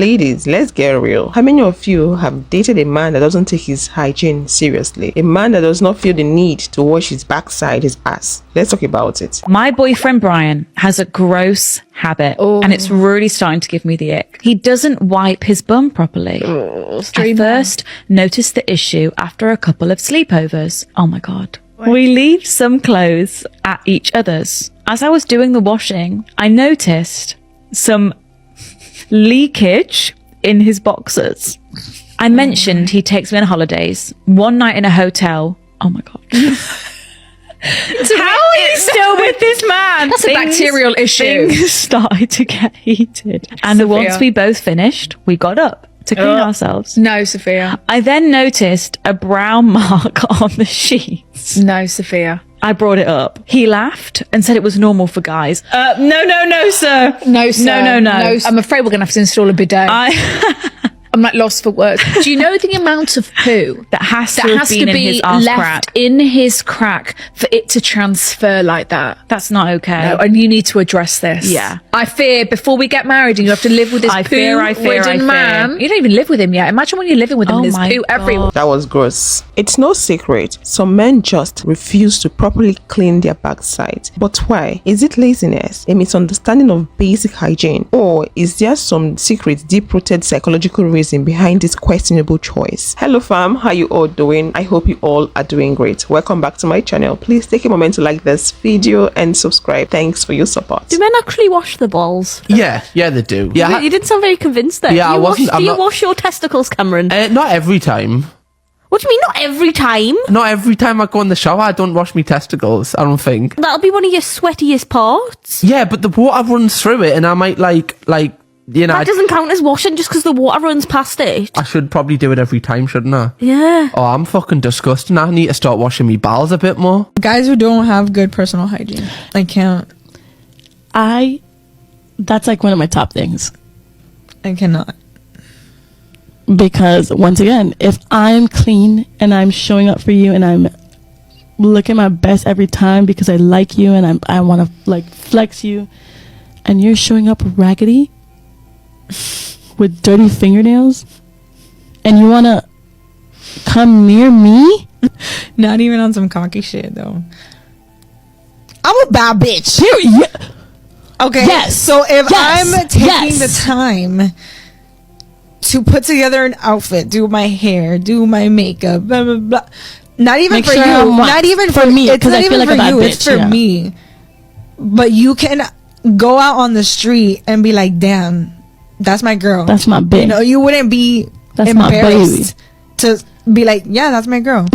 Ladies, let's get real. How many of you have dated a man that doesn't take his hygiene seriously? A man that does not feel the need to wash his backside, his ass. Let's talk about it. My boyfriend Brian has a gross habit, and it's really starting to give me the ick. He doesn't wipe his bum properly. I first noticed the issue after a couple of sleepovers. Oh my God. We leave some clothes at each other's. As I was doing the washing, I noticed some leakage in his boxers. I mentioned he takes me on holidays. One night in a hotel. Oh my God. How are you still with this man? That's a bacterial issue. Things started to get heated. And once we both finished, we got up to clean ourselves. No, Sophia. I then noticed a brown mark on the sheets. No, Sophia. I brought it up. He laughed and said it was normal for guys. No, sir. No, sir. No. I'm afraid we're going to have to install a bidet. I'm like lost for words. Do you know the amount of poo that has to be left crack in his crack for it to transfer like that? That's not okay. No, and you need to address this. Yeah. I fear before we get married and you have to live with this poo-ridden man. You don't even live with him yet. Imagine when you're living with him and there's poo everywhere. That was gross. It's no secret. Some men just refuse to properly clean their backside. But why? Is it laziness? A misunderstanding of basic hygiene? Or is there some secret, deep-rooted psychological reason behind this questionable choice? Hello fam, how you all doing? I hope you all are doing great. Welcome back to my channel. Please take a moment to like this video and subscribe. Thanks for your support. Do men actually wash the balls? Yeah, they do. Yeah, You didn't sound very convinced there. Yeah, Do you wash your testicles, Cameron? not every time. What do you mean, not every time? Not every time I go in the shower, I don't wash my testicles, I don't think. That'll be one of your sweatiest parts. Yeah, but the water runs through it and I might you know, that doesn't count as washing just because the water runs past it. I should probably do it every time, shouldn't I? Yeah. Oh, I'm fucking disgusting. I need to start washing my bowels a bit more. Guys who don't have good personal hygiene. I can't. That's like one of my top things. I cannot. Because once again, if I'm clean and I'm showing up for you and I'm looking my best every time because I like you and I want to like flex you, and you're showing up raggedy with dirty fingernails and you want to come near me? Not even on some cocky shit though. I'm a bad bitch. Okay. Yes. So if Yes. I'm taking the time to put together an outfit, do my hair, do my makeup, blah blah blah. Not even Make for sure you. I'm Not even for me. It's not I feel even like for a bad you. bitch, It's for yeah. me. But you can go out on the street and be like, "Damn, that's my girl. That's my bitch." You know, you wouldn't be That's my embarrassed to be like, "Yeah, that's my girl."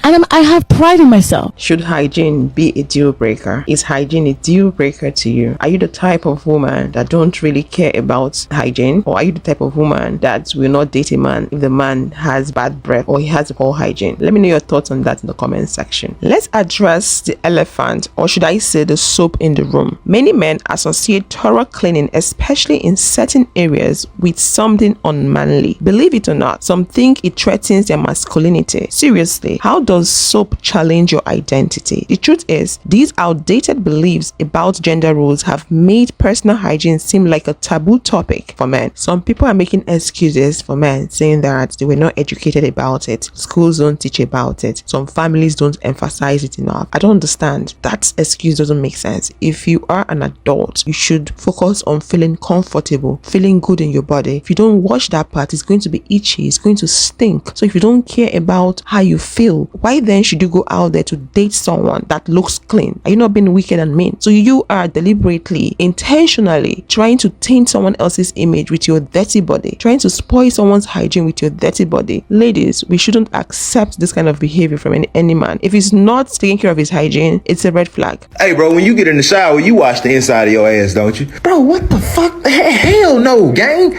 And I have pride in myself. Should hygiene be a deal breaker? Is hygiene a deal breaker to you? Are you the type of woman that don't really care about hygiene? Or are you the type of woman that will not date a man if the man has bad breath or he has poor hygiene? Let me know your thoughts on that in the comment section. Let's address the elephant, or should I say the soap in the room. Many men associate thorough cleaning, especially in certain areas, with something unmanly. Believe it or not, some think it threatens their masculinity. Seriously, how does soap challenge your identity? The truth is, these outdated beliefs about gender roles have made personal hygiene seem like a taboo topic for men. Some people are making excuses for men, saying that they were not educated about it, schools don't teach about it, some families don't emphasize it enough. I don't understand. That excuse doesn't make sense. If you are an adult, you should focus on feeling comfortable, feeling good in your body. If you don't wash that part, it's going to be itchy, it's going to stink. So if you don't care about how you feel, why then should you go out there to date someone that looks clean? Are you not being wicked and mean? So you are deliberately, intentionally trying to taint someone else's image with your dirty body, trying to spoil someone's hygiene with your dirty body. Ladies, we shouldn't accept this kind of behavior from any man. If he's not taking care of his hygiene, it's a red flag. Hey bro, when you get in the shower, you wash the inside of your ass, don't you? Bro, what the fuck? Hell no, gang.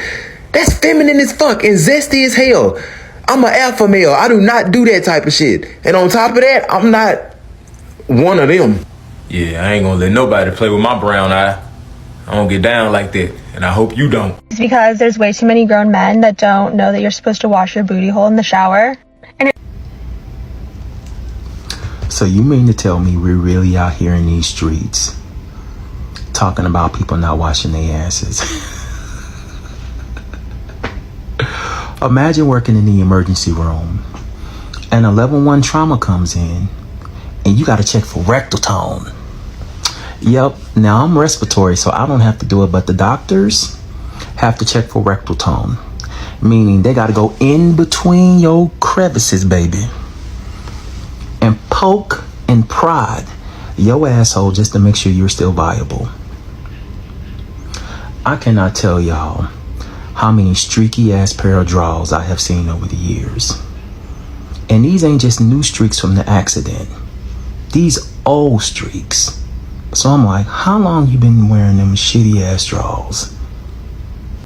That's feminine as fuck and zesty as hell. I'm an alpha male. I do not do that type of shit. And on top of that, I'm not one of them. Yeah, I ain't gonna let nobody play with my brown eye. I don't get down like that, and I hope you don't. It's because there's way too many grown men that don't know that you're supposed to wash your booty hole in the shower. So you mean to tell me we're really out here in these streets talking about people not washing their asses? Imagine working in the emergency room and a level 1 trauma comes in and you got to check for rectal tone. Yep, now I'm respiratory, so I don't have to do it, but the doctors have to check for rectal tone, meaning they got to go in between your crevices, baby, and poke and prod your asshole just to make sure you're still viable. I cannot tell y'all how many streaky ass pair of drawers I have seen over the years. And these ain't just new streaks from the accident. These old streaks. So I'm like, how long you been wearing them shitty ass drawers?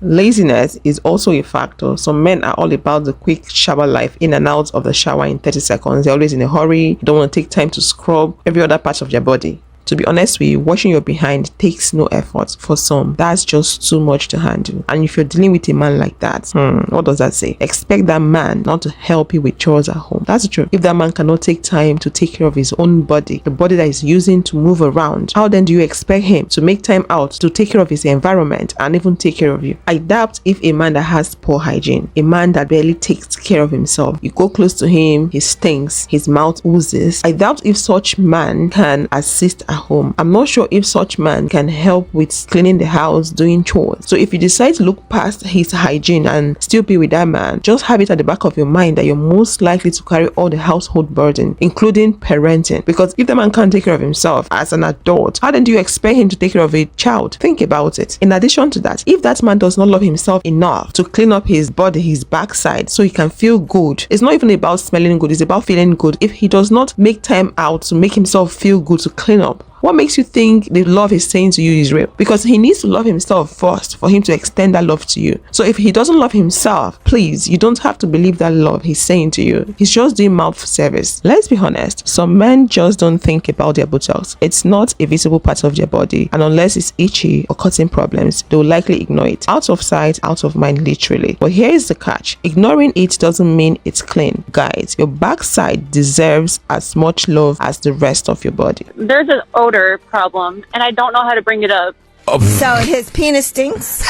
Laziness is also a factor. Some men are all about the quick shower life, in and out of the shower in 30 seconds. They're always in a hurry, don't want to take time to scrub every other part of their body. To be honest with you, washing your behind takes no effort. For some, that's just too much to handle. And if you're dealing with a man like that, what does that say? Expect that man not to help you with chores at home. That's the truth. If that man cannot take time to take care of his own body, the body that he's using to move around, how then do you expect him to make time out to take care of his environment and even take care of you? I doubt if a man that has poor hygiene, a man that barely takes care of himself, you go close to him, he stinks, his mouth oozes. I doubt if such man can assist at home. I'm not sure if such man can help with cleaning the house, doing chores. So if you decide to look past his hygiene and still be with that man, just have it at the back of your mind that you're most likely to carry all the household burden, including parenting. Because if the man can't take care of himself as an adult, how then do you expect him to take care of a child? Think about it. In addition to that, if that man does not love himself enough to clean up his body, his backside, so he can feel good, it's not even about smelling good, it's about feeling good. If he does not make time out to make himself feel good, to clean up, what makes you think the love he's saying to you is real? Because he needs to love himself first for him to extend that love to you. So if he doesn't love himself, please, you don't have to believe that love he's saying to you. He's just doing mouth service. Let's be honest, some men just don't think about their buttocks. It's not a visible part of their body, and unless it's itchy or causing problems, they will likely ignore it. Out of sight, out of mind, literally. But here is the catch. Ignoring it doesn't mean it's clean. Guys, your backside deserves as much love as the rest of your body. There's an odor problem, and I don't know how to bring it up. So his penis stinks?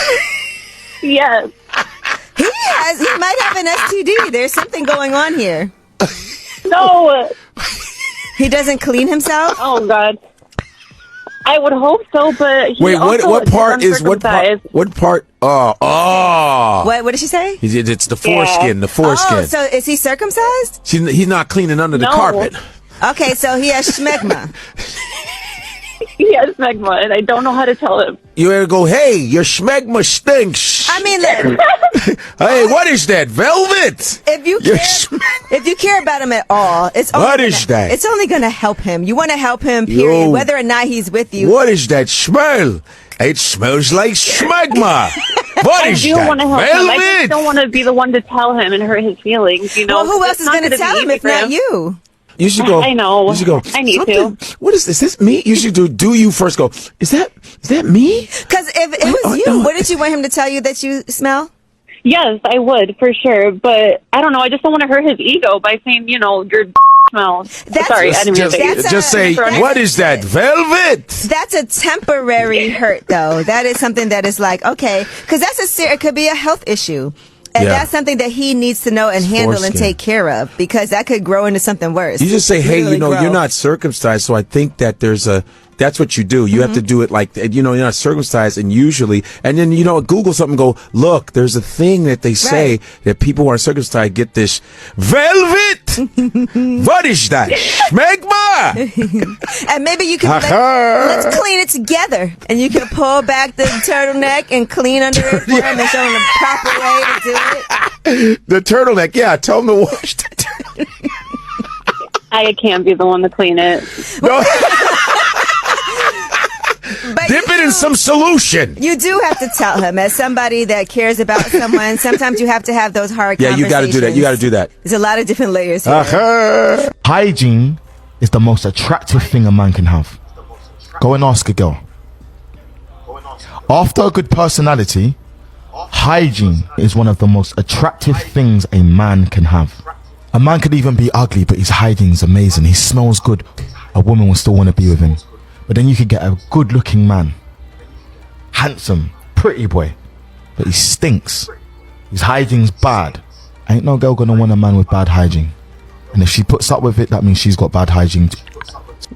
Yes. He might have an STD. There's something going on here. No. He doesn't clean himself? Oh, God. I would hope so, but he wait, also what part is is what part? What did she say? It's the foreskin. The foreskin. Oh, so is he circumcised? He's not cleaning under the carpet. Okay, so he has schmegma. He has schmegma, and I don't know how to tell him. You gotta go, hey, your schmegma stinks. I mean, hey, what is that? Velvet? If you care about him at all, it's only gonna help him. You want to help him, period. Whether or not he's with you. What is that smell? It smells like schmegma. What is that? I do want to help him. I just don't want to be the one to tell him and hurt his feelings. You know. Well, who else is going to tell him if not you? You should go. I know. You should go. I need to. What is this? Is this me? You should do you first. Go. Is that me? Because if it was you, wouldn't you want him to tell you that you smell? Yes, I would for sure. But I don't know. I just don't want to hurt his ego by saying, your smells. Sorry, I didn't mean to say. Just say, what is that? Velvet. That's a temporary hurt, though. That is something that is like, okay, because it could be a health issue. And that's something that he needs to know and handle and take care of, because that could grow into something worse. You just say, hey, you're not circumcised, so I think that that's what you do. You have to do it like, you're not circumcised, and usually, and then, Google something, go, look, there's a thing that they say that people who are circumcised get this velvet. What is that? Schmegma. And maybe you can, let's clean it together. And you can pull back the turtleneck and clean under it for him and show him the proper way to do it. The turtleneck, yeah, tell him to wash the turtleneck. I can't be the one to clean it. No. Dip it in some solution. You do have to tell him, as somebody that cares about someone, sometimes you have to have those hard conversations. Yeah, you got to do that. There's a lot of different layers here. Hygiene is the most attractive thing a man can have. Go and ask a girl. After a good personality, hygiene is one of the most attractive things a man can have. A man could even be ugly, but his hygiene is amazing. He smells good. A woman will still want to be with him. But then you could get a good-looking man, handsome, pretty boy, but he stinks. His hygiene's bad. Ain't no girl gonna want a man with bad hygiene. And if she puts up with it, that means she's got bad hygiene.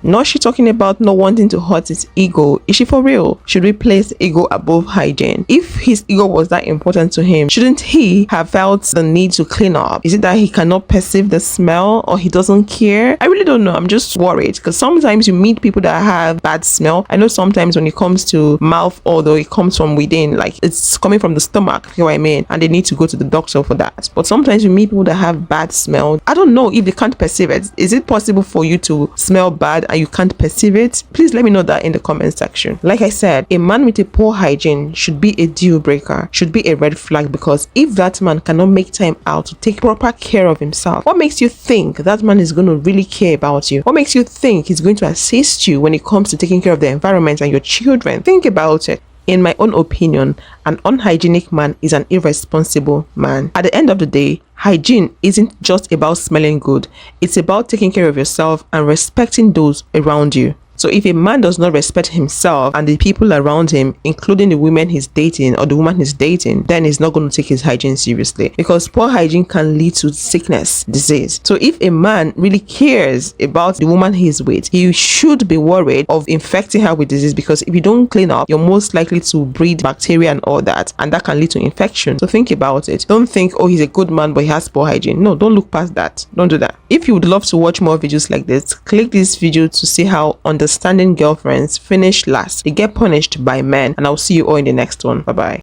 Not she talking about not wanting to hurt his ego. Is she for real? Should we place ego above hygiene? If his ego was that important to him, shouldn't he have felt the need to clean up? Is it that he cannot perceive the smell, or he doesn't care? I really don't know. I'm just worried, because sometimes you meet people that have bad smell. I know sometimes when it comes to mouth, although it comes from within, like it's coming from the stomach, you know what I mean? And they need to go to the doctor for that. But sometimes you meet people that have bad smell. I don't know if they can't perceive it. Is it possible for you to smell bad and you can't perceive it? Please let me know that in the comment section. Like I said, a man with a poor hygiene should be a deal breaker, should be a red flag, because if that man cannot make time out to take proper care of himself, what makes you think that man is going to really care about you? What makes you think he's going to assist you when it comes to taking care of the environment and your children? Think about it. In my own opinion, an unhygienic man is an irresponsible man. At the end of the day, hygiene isn't just about smelling good. It's about taking care of yourself and respecting those around you. So if a man does not respect himself and the people around him, including the women he's dating or the woman he's dating, then he's not going to take his hygiene seriously, because poor hygiene can lead to sickness, disease. So if a man really cares about the woman he's with, he should be worried of infecting her with disease, because if you don't clean up, you're most likely to breed bacteria and all that, and that can lead to infection. So think about it. Don't think, oh, he's a good man but he has poor hygiene. No, don't look past that. Don't do that. If you would love to watch more videos like this, click this video to see how understanding girlfriends finish last. They get punished by men, and I'll see you all in the next one. Bye bye.